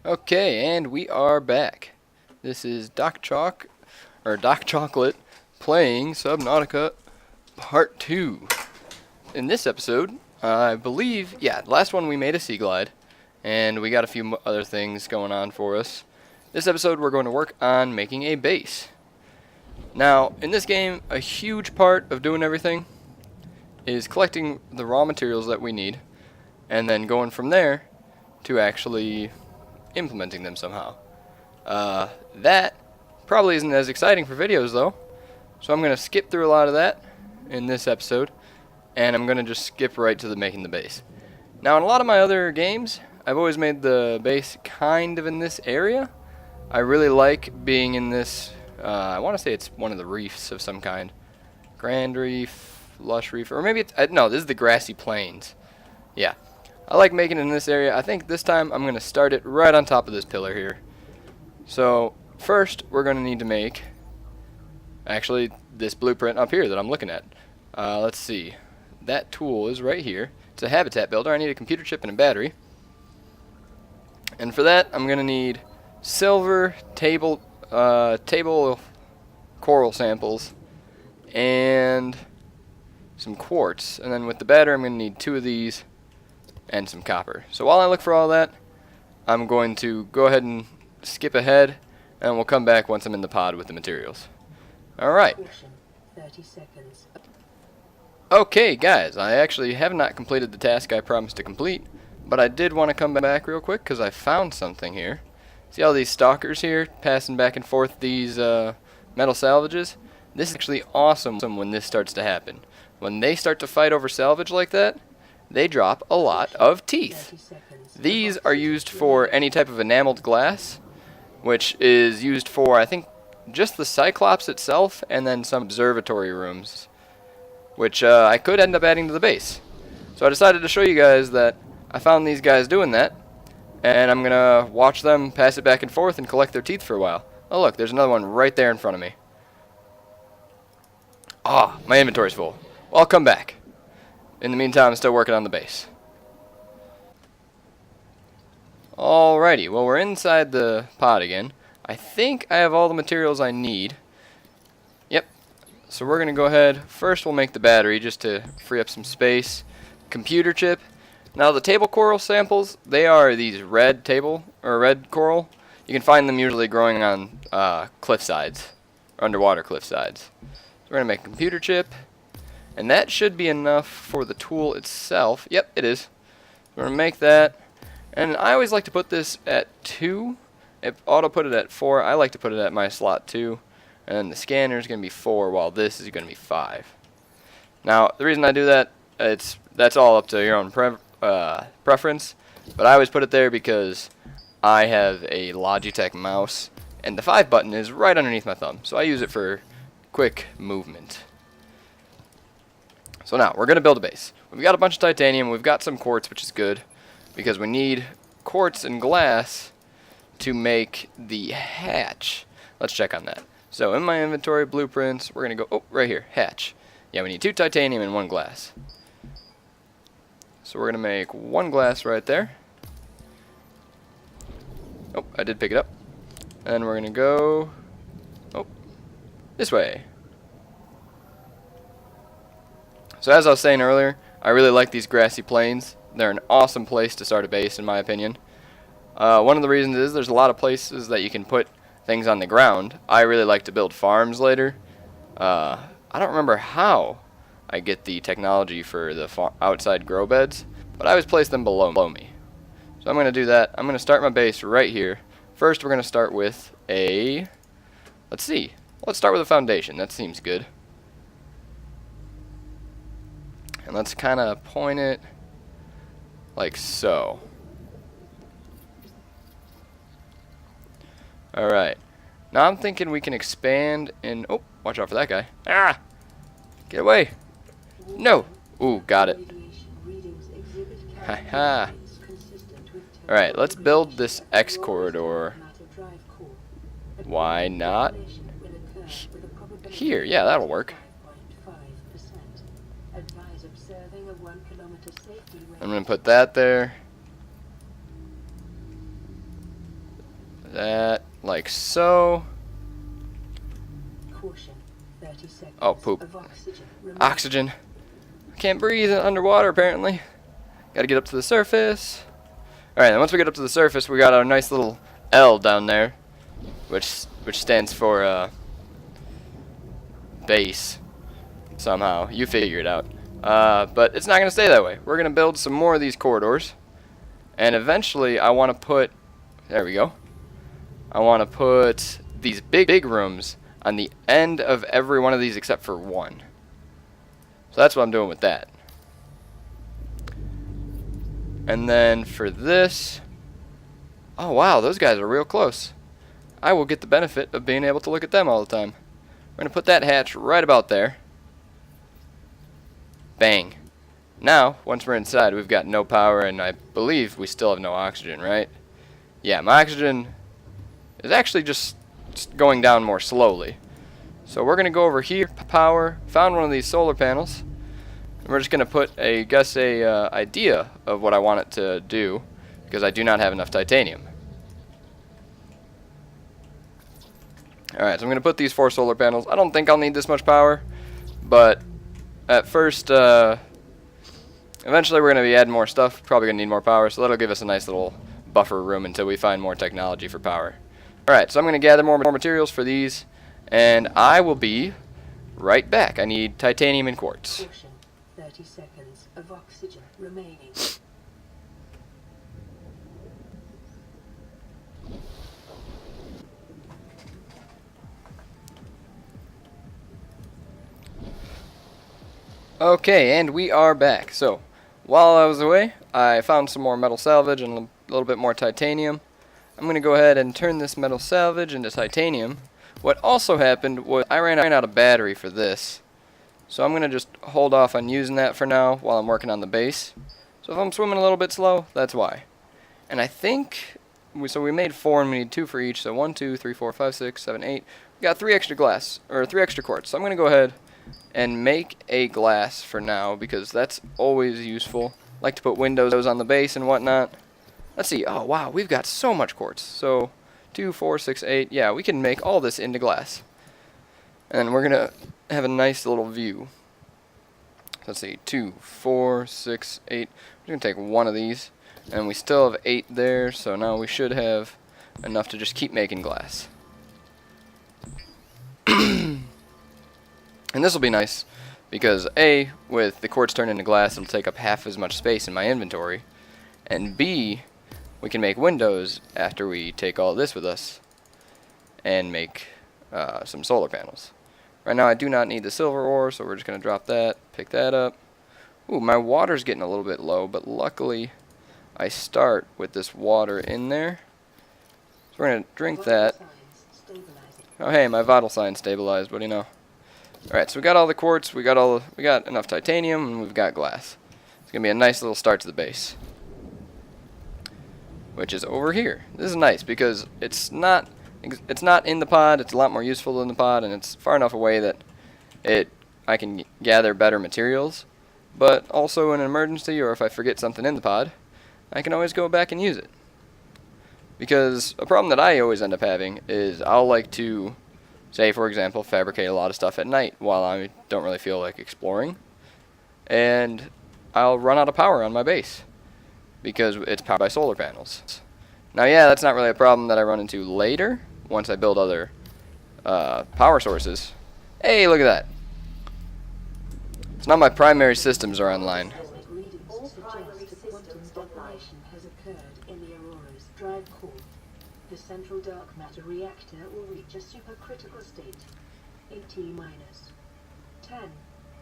Okay, and we are back. This is Doc Chocolate playing Subnautica Part 2. In this episode, I believe, last one we made a seaglide, and we got a few other things going on for us. This episode we're going to work on making a base. Now, in this game, a huge part of doing everything is collecting the raw materials that we need, and then going from there to actually implementing them somehow. That probably isn't as exciting for videos though, so I'm going to skip through a lot of that in this episode, and I'm going to just skip right to the making the base. Now in a lot of my other games, I've always made the base kind of in this area. I really like being in this, I want to say it's one of the reefs of some kind. Grand Reef, Lush Reef, or maybe it's, no, this is the grassy plains. Yeah. I like making it in this area. I think this time I'm going to start it right on top of this pillar here. So first we're going to need to make actually this blueprint up here that I'm looking at. Let's see. That tool is right here. It's a habitat builder. I need a computer chip and a battery. And for that I'm going to need silver, table coral samples, and some quartz. And then with the battery I'm going to need 2 of these and some copper. So while I look for all that, I'm going to go ahead and skip ahead, and we'll come back once I'm in the pod with the materials. Alright. 30 seconds. Okay guys, I actually have not completed the task I promised to complete, but I did want to come back real quick because I found something here. See all these stalkers here passing back and forth these metal salvages? This is actually awesome when this starts to happen. When they start to fight over salvage like that, they drop a lot of teeth. These are used for any type of enameled glass, which is used for, I think, just the Cyclops itself, and then some observatory rooms, which I could end up adding to the base. So I decided to show you guys that I found these guys doing that, and I'm going to watch them pass it back and forth and collect their teeth for a while. Oh look, there's another one right there in front of me. Ah, my inventory's full. Well, I'll come back. In the meantime, I'm still working on the base. Alrighty, well we're inside the pod again. I think I have all the materials I need. Yep. So we're going to go ahead. First we'll make the battery just to free up some space. Computer chip. Now the table coral samples, they are these red coral. You can find them usually growing on cliff sides, or underwater cliff sides. So we're going to make a computer chip. And that should be enough for the tool itself. Yep, it is. We're going to make that. And I always like to put this at 2. If auto put it at 4, I like to put it at my slot 2. And then the scanner is going to be 4, while this is going to be 5. Now, the reason I do that, that's all up to your own preference. But I always put it there because I have a Logitech mouse. And the 5 button is right underneath my thumb. So I use it for quick movement. So now, we're going to build a base. We've got a bunch of titanium, we've got some quartz, which is good, because we need quartz and glass to make the hatch. Let's check on that. So in my inventory, blueprints, we're going to go, right here, hatch. Yeah, we need 2 titanium and 1 glass. So we're going to make 1 glass right there. Oh, I did pick it up. And we're going to go, this way. So as I was saying earlier, I really like these grassy plains. They're an awesome place to start a base in my opinion. One of the reasons is there's a lot of places that you can put things on the ground. I really like to build farms later. I don't remember how I get the technology for the outside grow beds, but I always place them below me. So I'm going to do that. I'm going to start my base right here. First we're going to start with let's start with a foundation. That seems good. And let's kind of point it like so. Alright. Now I'm thinking we can expand and... Oh, watch out for that guy. Ah! Get away! No! Ooh, got it. Haha. Alright, let's build this X corridor. Why not? Here, yeah, that'll work. I'm going to put that there. That, like so. Caution. 30 seconds Oh, poop. of oxygen remaining. Oxygen. I can't breathe underwater, apparently. Gotta get up to the surface. Alright, then once we get up to the surface, we got our nice little L down there, which stands for, base. Somehow. You figure it out. But it's not gonna stay that way. We're gonna build some more of these corridors. And eventually, I want to put... There we go. I want to put these big rooms on the end of every one of these except for one. So that's what I'm doing with that. And then for this... Oh wow, those guys are real close. I will get the benefit of being able to look at them all the time. We're going to put that hatch right about there. Bang. Now, once we're inside, we've got no power, and I believe we still have no oxygen, right? Yeah, my oxygen is actually just going down more slowly. So we're going to go over here, power, found one of these solar panels, and we're just going to put a idea of what I want it to do, because I do not have enough titanium. Alright, so I'm going to put these 4 solar panels. I don't think I'll need this much power, but at first, eventually we're going to be adding more stuff, probably going to need more power, so that'll give us a nice little buffer room until we find more technology for power. Alright, so I'm going to gather more materials for these, and I will be right back. I need titanium and quartz. Caution. 30 seconds of oxygen remaining. Okay, and we are back. So, while I was away, I found some more metal salvage and a little bit more titanium. I'm going to go ahead and turn this metal salvage into titanium. What also happened was I ran out of battery for this. So I'm going to just hold off on using that for now while I'm working on the base. So if I'm swimming a little bit slow, that's why. And I think, so we made 4 and we need 2 for each. So 1, 2, 3, 4, 5, 6, 7, 8. We got 3 extra glass, or 3 extra quartz. So I'm going to go ahead and make a glass for now, because that's always useful. Like to put windows on the base and whatnot. Let's see. Oh wow, we've got so much quartz. So 2, 4, 6, 8. Yeah, we can make all this into glass. And we're gonna have a nice little view. Let's see, 2, 4, 6, 8. We're gonna take one of these, and we still have 8 there. So now we should have enough to just keep making glass. And this will be nice, because A, with the quartz turned into glass, it'll take up half as much space in my inventory, and B, we can make windows after we take all this with us, and make some solar panels. Right now I do not need the silver ore, so we're just going to drop that, pick that up. Ooh, my water's getting a little bit low, but luckily I start with this water in there. So we're going to drink that. Oh hey, my vital sign stabilized, what do you know? Alright, so we got all the quartz, we got enough titanium, and we've got glass. It's going to be a nice little start to the base, which is over here. This is nice because it's not in the pod, it's a lot more useful than the pod, and it's far enough away that I can gather better materials, but also in an emergency, or if I forget something in the pod, I can always go back and use it. Because a problem that I always end up having is I'll like to, say for example, fabricate a lot of stuff at night while I don't really feel like exploring, and I'll run out of power on my base because it's powered by solar panels. Now yeah, that's not really a problem that I run into later once I build other power sources. Hey, look at that. So now my primary systems are online. All primary systems operation has occurred in the Aurora's drive core. The central dark matter reactor will reach a supercritical state in T-minus 10.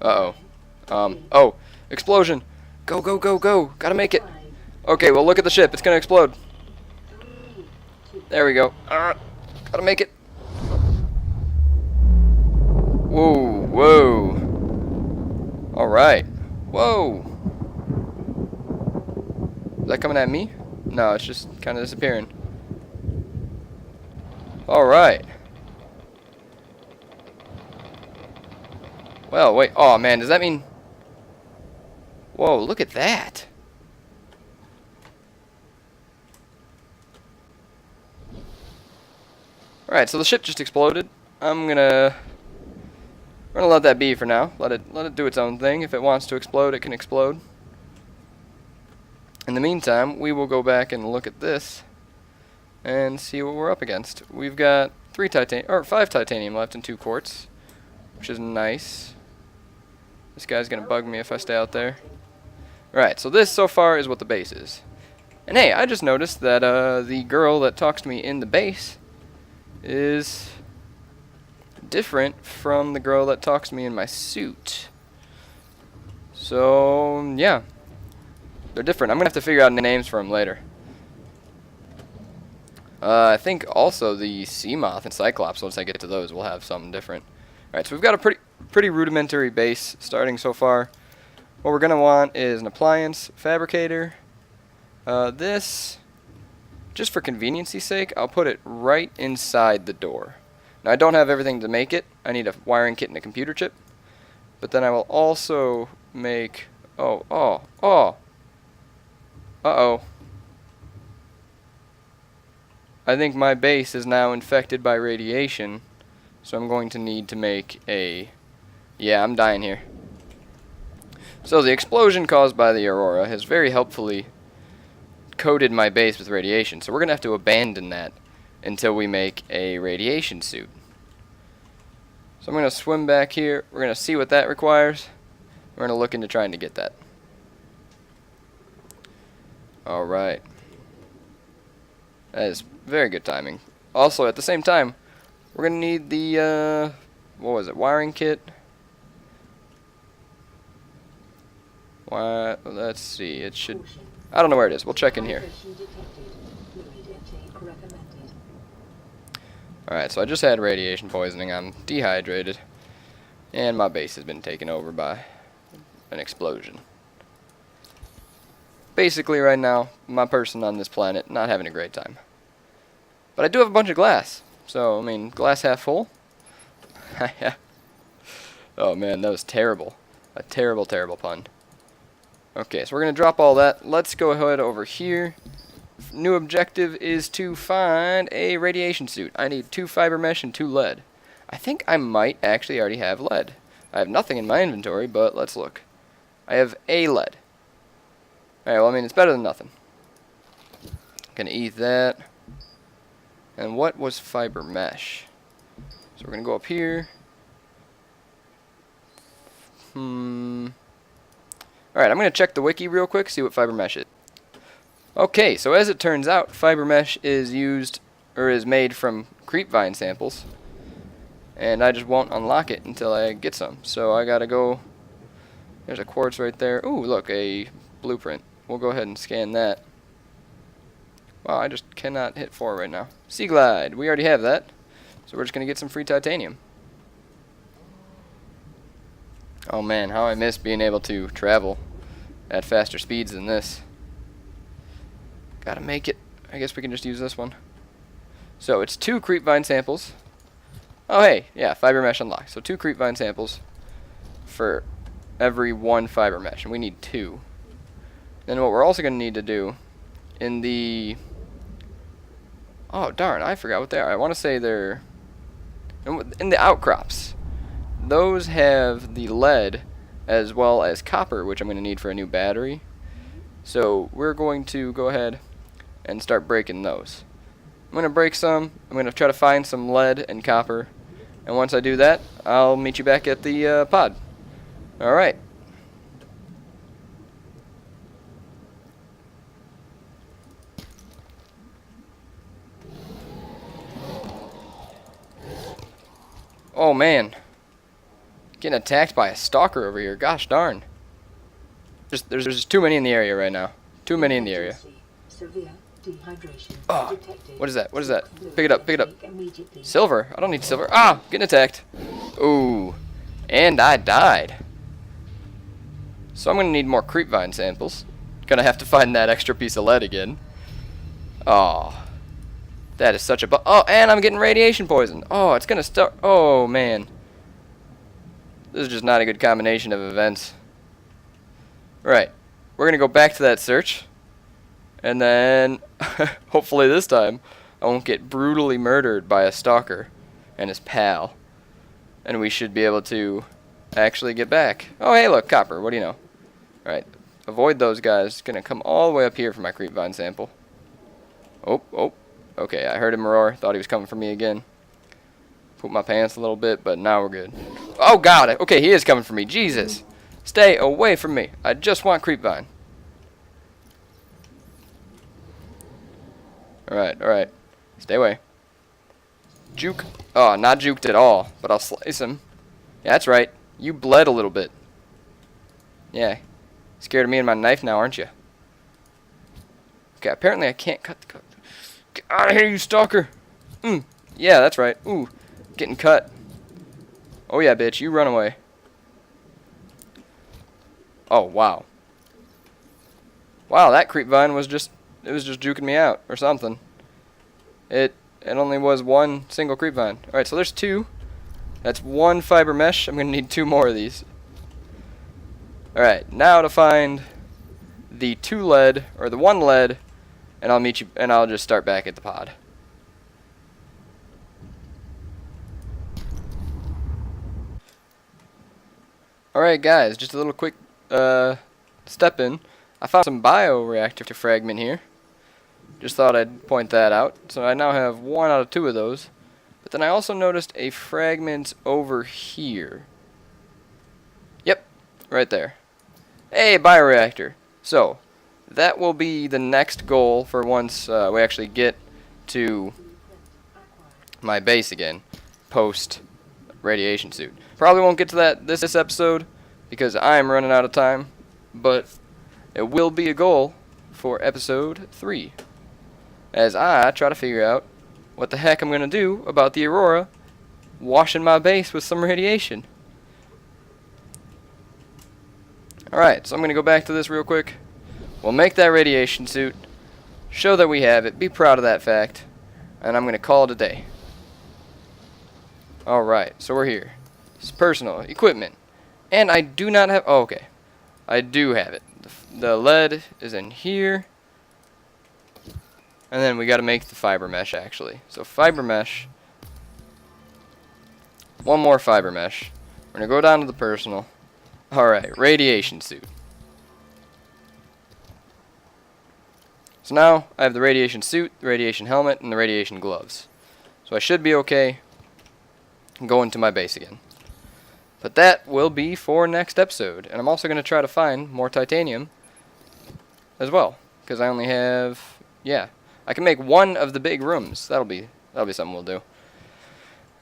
Uh-oh. Oh, explosion. Go, go, go, go. Gotta make it. Okay, well look at the ship. It's gonna explode. There we go. Gotta make it. Whoa, whoa. Alright. Whoa. Is that coming at me? No, it's just kind of disappearing. Alright. Well, wait. Oh, man, does that mean... Whoa, look at that. Alright, so the ship just exploded. We're gonna let that be for now. Let it do its own thing. If it wants to explode, it can explode. In the meantime, we will go back and look at this and see what we're up against. We've got 5 titanium left and 2 quartz, which is nice. This guy's gonna bug me if I stay out there. Alright, so this so far is what the base is. And hey, I just noticed that the girl that talks to me in the base is different from the girl that talks to me in my suit. So, yeah. They're different. I'm gonna have to figure out names for them later. I think also the sea moth and cyclops, once I get to those, will have something different. Alright, so we've got a pretty rudimentary base starting so far. What we're gonna want is an appliance fabricator. This, just for convenience's sake, I'll put it right inside the door. Now I don't have everything to make it. I need a wiring kit and a computer chip. But then I will also make, uh-oh. I think my base is now infected by radiation, so I'm going to need to make a, yeah, I'm dying here. So the explosion caused by the aurora has very helpfully coated my base with radiation, so we're going to have to abandon that until we make a radiation suit. So I'm going to swim back here, we're going to see what that requires, we're going to look into trying to get that. Alright. That is very good timing. Also, at the same time, we're going to need the, what was it, wiring kit. Let's see, it should, I don't know where it is, we'll check in here. Alright, so I just had radiation poisoning, I'm dehydrated, and my base has been taken over by an explosion. Basically, right now, my person on this planet not having a great time. But I do have a bunch of glass, so, I mean, glass half full. Oh man, that was terrible. A terrible, terrible pun. Okay, so we're going to drop all that. Let's go ahead over here. New objective is to find a radiation suit. I need 2 fiber mesh and 2 lead. I think I might actually already have lead. I have nothing in my inventory, but let's look. I have a lead. Alright, well, I mean, it's better than nothing. Gonna eat that. And what was fiber mesh? So we're gonna go up here. Alright, I'm gonna check the wiki real quick, see what fiber mesh is. Okay, so as it turns out, fiber mesh is used, or is made from creepvine samples. And I just won't unlock it until I get some. So I gotta go, there's a quartz right there. Ooh, look, a blueprint. We'll go ahead and scan that. Wow, I just cannot hit 4 right now. Seaglide, we already have that. So we're just gonna get some free titanium. Oh man, how I miss being able to travel at faster speeds than this. Gotta make it. I guess we can just use this one. So it's 2 creepvine samples. Oh hey, yeah, fiber mesh unlocked. So 2 creepvine samples for every 1 fiber mesh, and we need 2. Then what we're also gonna need to do in the, oh darn, I forgot what they are. I want to say they're in the outcrops. Those have the lead as well as copper, which I'm going to need for a new battery. So we're going to go ahead and start breaking those. I'm going to break some. I'm going to try to find some lead and copper. And once I do that, I'll meet you back at the pod. Alright. Oh man. Getting attacked by a stalker over here. Gosh darn. There's just too many in the area right now. Too many in the area. Oh, what is that? What is that? Pick it up, pick it up. Silver? I don't need silver. Ah, getting attacked. Ooh. And I died. So I'm going to need more creepvine samples. Gonna have to find that extra piece of lead again. Oh. That is such a oh, and I'm getting radiation poison. Oh, it's gonna start. Oh man. This is just not a good combination of events. Right. We're gonna go back to that search. And then hopefully this time I won't get brutally murdered by a stalker and his pal. And we should be able to actually get back. Oh, hey, look, copper. What do you know? Alright, avoid those guys. Gonna come all the way up here for my creep vine sample. Oh. Okay, I heard him roar. Thought he was coming for me again. Poop my pants a little bit, but now we're good. Oh, God. Okay, he is coming for me. Jesus. Stay away from me. I just want creep vine. Alright. Stay away. Juke. Oh, not juked at all, but I'll slice him. Yeah, that's right. You bled a little bit. Yeah. Scared of me and my knife now, aren't you? Okay, apparently I can't cut the cut. Get out of here, you stalker. Yeah, that's right. Ooh, getting cut. Oh yeah, bitch, you run away. Oh, wow. Wow, that creep vine was just juking me out or something. It only was one single creep vine. Alright, so there's two. That's one fiber mesh. I'm gonna need 2 more of these. Alright, now to find the 2 lead, or the 1 lead, and I'll meet you, and I'll just start back at the pod. Alright guys, just a little quick step in. I found some bioreactor fragment here. Just thought I'd point that out. So I now have 1 out of 2 of those. But then I also noticed a fragment over here. Yep, right there. Hey, bioreactor. So, that will be the next goal for once we actually get to my base again, post radiation suit. Probably won't get to that this episode because I'm running out of time, but it will be a goal for episode 3 as I try to figure out what the heck I'm going to do about the Aurora washing my base with some radiation. Alright, so I'm going to go back to this real quick. We'll make that radiation suit, show that we have it, be proud of that fact, and I'm going to call it a day. Alright, so we're here. It's personal equipment. And I do not have... Oh, okay. I do have it. The lead is in here. And then we got to make the fiber mesh, actually. So fiber mesh. 1 more fiber mesh. We're going to go down to the personal. Alright, radiation suit. So now I have the radiation suit, the radiation helmet, and the radiation gloves. So I should be okay going to my base again. But that will be for next episode. And I'm also going to try to find more titanium as well. Because I only have... Yeah. I can make 1 of the big rooms. That'll be something we'll do.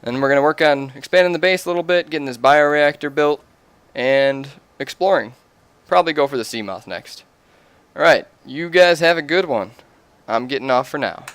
And we're going to work on expanding the base a little bit, getting this bioreactor built, and exploring. Probably go for the sea moth next. Alright, you guys have a good one. I'm getting off for now.